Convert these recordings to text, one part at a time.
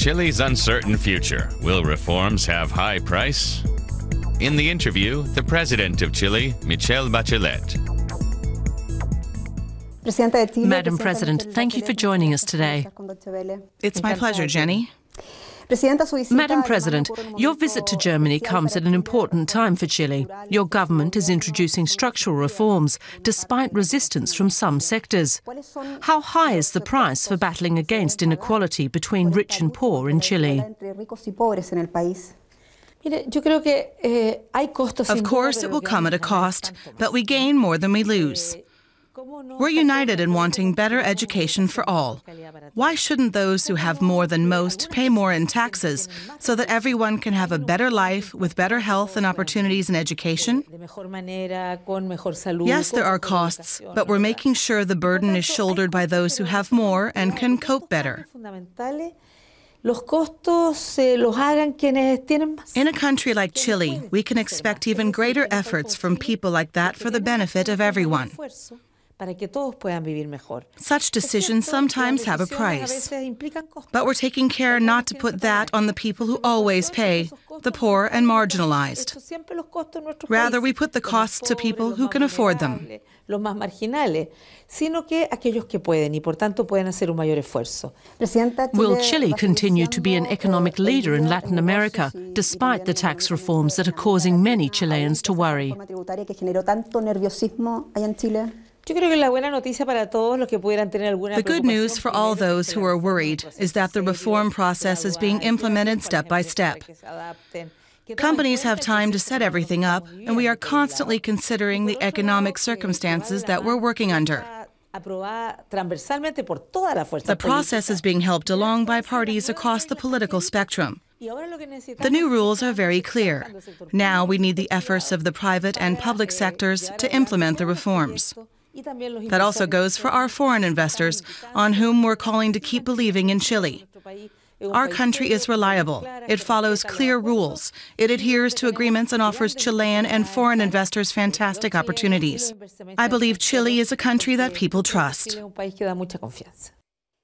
Chile's uncertain future. Will reforms have high price? In the interview, the President of Chile, Michelle Bachelet. Madam President, thank you for joining us today. It's my pleasure, Jenny. Madam President, your visit to Germany comes at an important time for Chile. Your government is introducing structural reforms, despite resistance from some sectors. How high is the price for battling against inequality between rich and poor in Chile? Of course, it will come at a cost, but we gain more than we lose. We're united in wanting better education for all. Why shouldn't those who have more than most pay more in taxes so that everyone can have a better life with better health and opportunities in education? Yes, there are costs, but we're making sure the burden is shouldered by those who have more and can cope better. In a country like Chile, we can expect even greater efforts from people like that for the benefit of everyone. Such decisions sometimes have a price, but we're taking care not to put that on the people who always pay, the poor and marginalized. Rather, we put the costs to people who can afford them. Will Chile continue to be an economic leader in Latin America, despite the tax reforms that are causing many Chileans to worry? The good news for all those who are worried is that the reform process is being implemented step by step. Companies have time to set everything up, and we are constantly considering the economic circumstances that we're working under. The process is being helped along by parties across the political spectrum. The new rules are very clear. Now we need the efforts of the private and public sectors to implement the reforms. That also goes for our foreign investors, on whom we're calling to keep believing in Chile. Our country is reliable. It follows clear rules. It adheres to agreements and offers Chilean and foreign investors fantastic opportunities. I believe Chile is a country that people trust.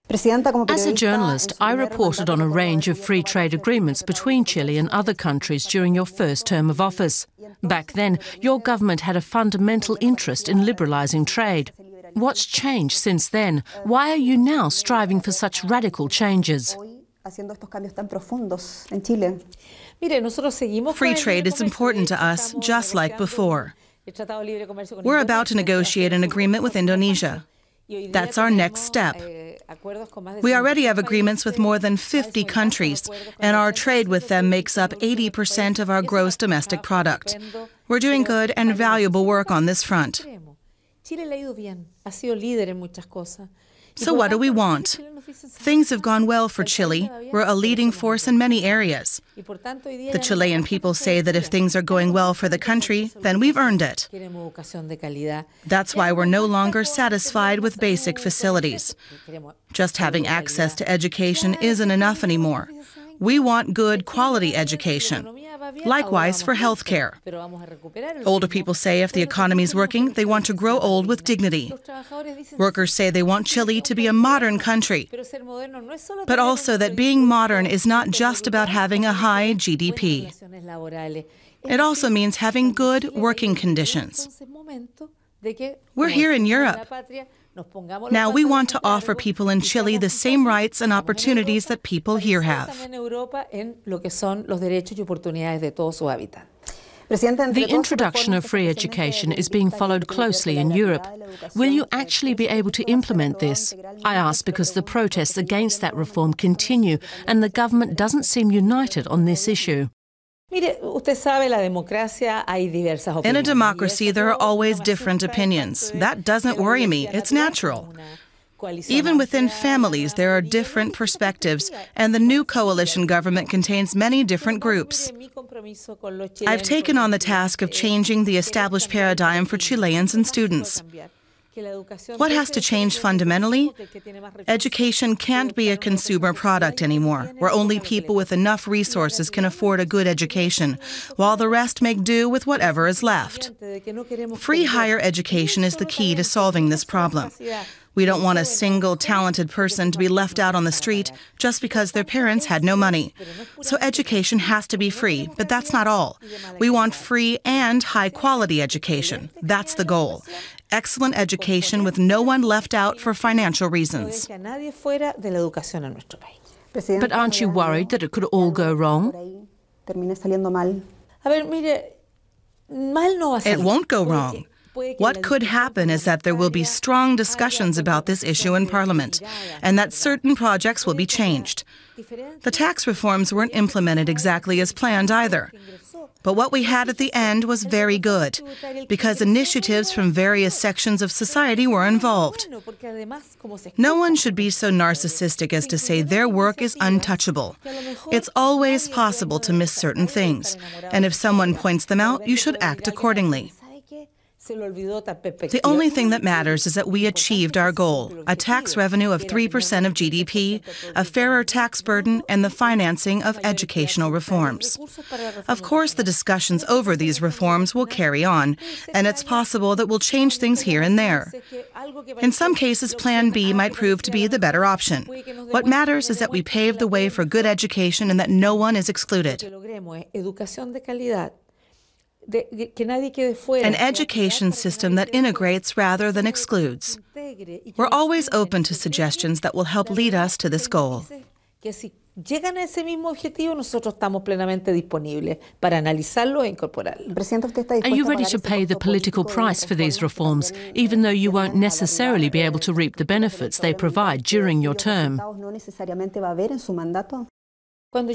As a journalist, I reported on a range of free trade agreements between Chile and other countries during your first term of office. Back then, your government had a fundamental interest in liberalizing trade. What's changed since then? Why are you now striving for such radical changes? Free trade is important to us, just like before. We're about to negotiate an agreement with Indonesia. That's our next step. We already have agreements with more than 50 countries, and our trade with them makes up 80% of our gross domestic product. We're doing good and valuable work on this front. So what do we want? Things have gone well for Chile. We're a leading force in many areas. The Chilean people say that if things are going well for the country, then we've earned it. That's why we're no longer satisfied with basic facilities. Just having access to education isn't enough anymore. We want good, quality education. Likewise for health care. Older people say if the economy's working, they want to grow old with dignity. Workers say they want Chile to be a modern country, but also that being modern is not just about having a high GDP. It also means having good working conditions. We're here in Europe. Now we want to offer people in Chile the same rights and opportunities that people here have. The introduction of free education is being followed closely in Europe. Will you actually be able to implement this? I ask because the protests against that reform continue and the government doesn't seem united on this issue. In a democracy, there are always different opinions. That doesn't worry me. It's natural. Even within families, there are different perspectives, and the new coalition government contains many different groups. I've taken on the task of changing the established paradigm for Chileans and students. What has to change fundamentally? Education can't be a consumer product anymore, where only people with enough resources can afford a good education, while the rest make do with whatever is left. Free higher education is the key to solving this problem. We don't want a single talented person to be left out on the street just because their parents had no money. So education has to be free, but that's not all. We want free and high-quality education. That's the goal. Excellent education with no one left out for financial reasons. But aren't you worried that it could all go wrong? It won't go wrong. What could happen is that there will be strong discussions about this issue in Parliament, and that certain projects will be changed. The tax reforms weren't implemented exactly as planned either. But what we had at the end was very good, because initiatives from various sections of society were involved. No one should be so narcissistic as to say their work is untouchable. It's always possible to miss certain things, and if someone points them out, you should act accordingly. The only thing that matters is that we achieved our goal, a tax revenue of 3% of GDP, a fairer tax burden, and the financing of educational reforms. Of course, the discussions over these reforms will carry on, and it's possible that we'll change things here and there. In some cases, Plan B might prove to be the better option. What matters is that we pave the way for good education and that no one is excluded. An education system that integrates rather than excludes. We're always open to suggestions that will help lead us to this goal. Are you ready to pay the political price for these reforms, even though you won't necessarily be able to reap the benefits they provide during your term? When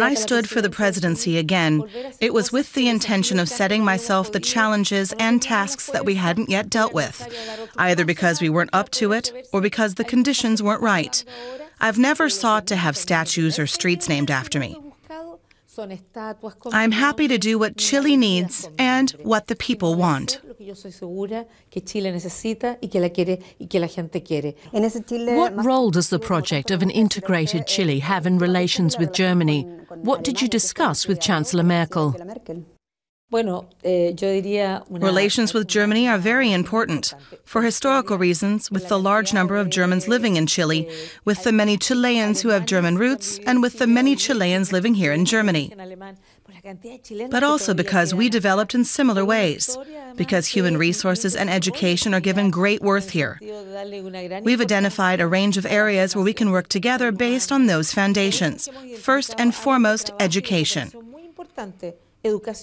I stood for the presidency again, it was with the intention of setting myself the challenges and tasks that we hadn't yet dealt with, either because we weren't up to it or because the conditions weren't right. I've never sought to have statues or streets named after me. I'm happy to do what Chile needs and what the people want. What role does the project of an integrated Chile have in relations with Germany? What did you discuss with Chancellor Merkel? Relations with Germany are very important, for historical reasons, with the large number of Germans living in Chile, with the many Chileans who have German roots, and with the many Chileans living here in Germany. But also because we developed in similar ways, because human resources and education are given great worth here. We've identified a range of areas where we can work together based on those foundations. First and foremost, education.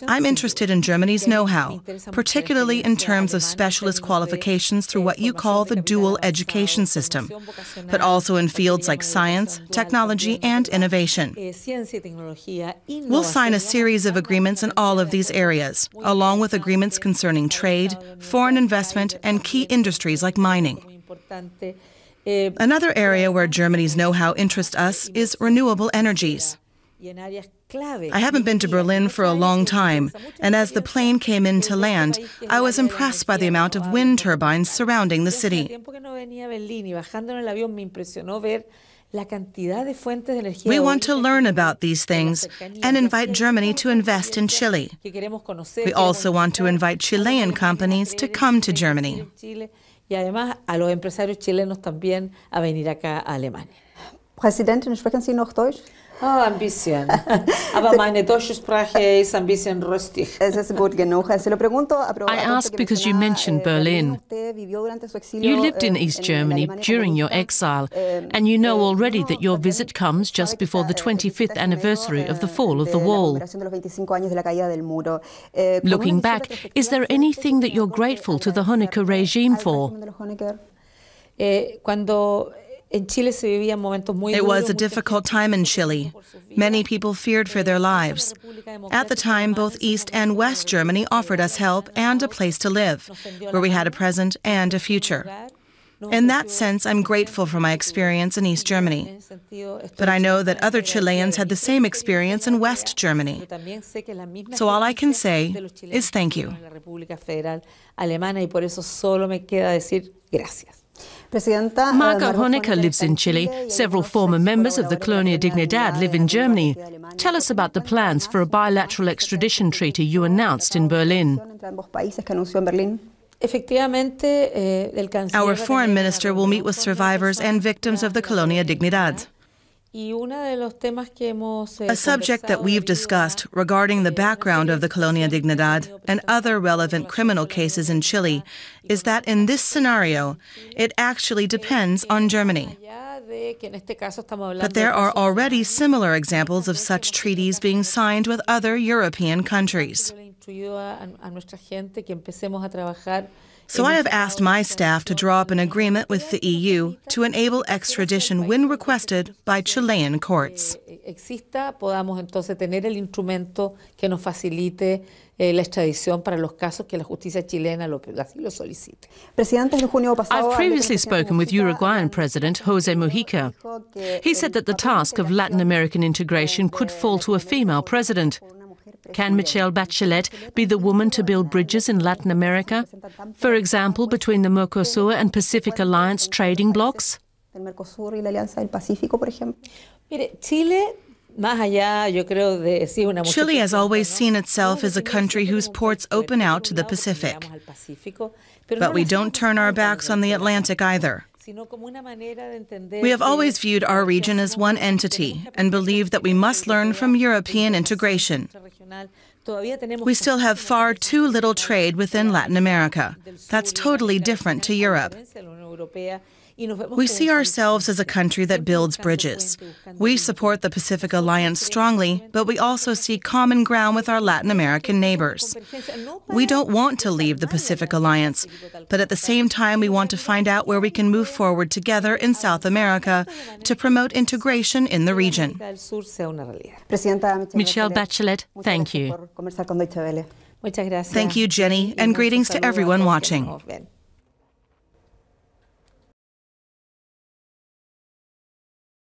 I'm interested in Germany's know-how, particularly in terms of specialist qualifications through what you call the dual education system, but also in fields like science, technology, and innovation. We'll sign a series of agreements in all of these areas, along with agreements concerning trade, foreign investment, and key industries like mining. Another area where Germany's know-how interests us is renewable energies. I haven't been to Berlin for a long time, and as the plane came in to land, I was impressed by the amount of wind turbines surrounding the city. We want to learn about these things and invite Germany to invest in Chile. We also want to invite Chilean companies to come to Germany. Präsidentin, sprechen Sie noch Deutsch? Oh, ein bisschen. Aber meine deutsche Sprache ist ein bisschen rustig. Es ist gut genug. Se lo pregunto I ask because you mentioned Berlin. You lived in East Germany during your exile, and you know already that your visit comes just before the 25th anniversary of the fall of the wall. Looking back, is there anything that you're grateful to the Honecker regime for? It was a difficult time in Chile. Many people feared for their lives. At the time, both East and West Germany offered us help and a place to live, where we had a present and a future. In that sense, I'm grateful for my experience in East Germany. But I know that other Chileans had the same experience in West Germany. So all I can say is thank you. Marco Honecker lives in Chile. Several former members of the Colonia Dignidad live in Germany. Tell us about the plans for a bilateral extradition treaty you announced in Berlin. Our foreign minister will meet with survivors and victims of the Colonia Dignidad. A subject that we've discussed regarding the background of the Colonia Dignidad and other relevant criminal cases in Chile is that in this scenario, it actually depends on Germany. But there are already similar examples of such treaties being signed with other European countries. So I have asked my staff to draw up an agreement with the EU to enable extradition when requested by Chilean courts. I've previously spoken with Uruguayan President José Mujica. He said that the task of Latin American integration could fall to a female president. Can Michelle Bachelet be the woman to build bridges in Latin America? For example, between the Mercosur and Pacific Alliance trading blocs? Chile has always seen itself as a country whose ports open out to the Pacific. But we don't turn our backs on the Atlantic either. We have always viewed our region as one entity and believed that we must learn from European integration. We still have far too little trade within Latin America. That's totally different to Europe. We see ourselves as a country that builds bridges. We support the Pacific Alliance strongly, but we also see common ground with our Latin American neighbors. We don't want to leave the Pacific Alliance, but at the same time we want to find out where we can move forward together in South America to promote integration in the region. Michelle Bachelet, thank you. Thank you, Jenny, and greetings to everyone watching.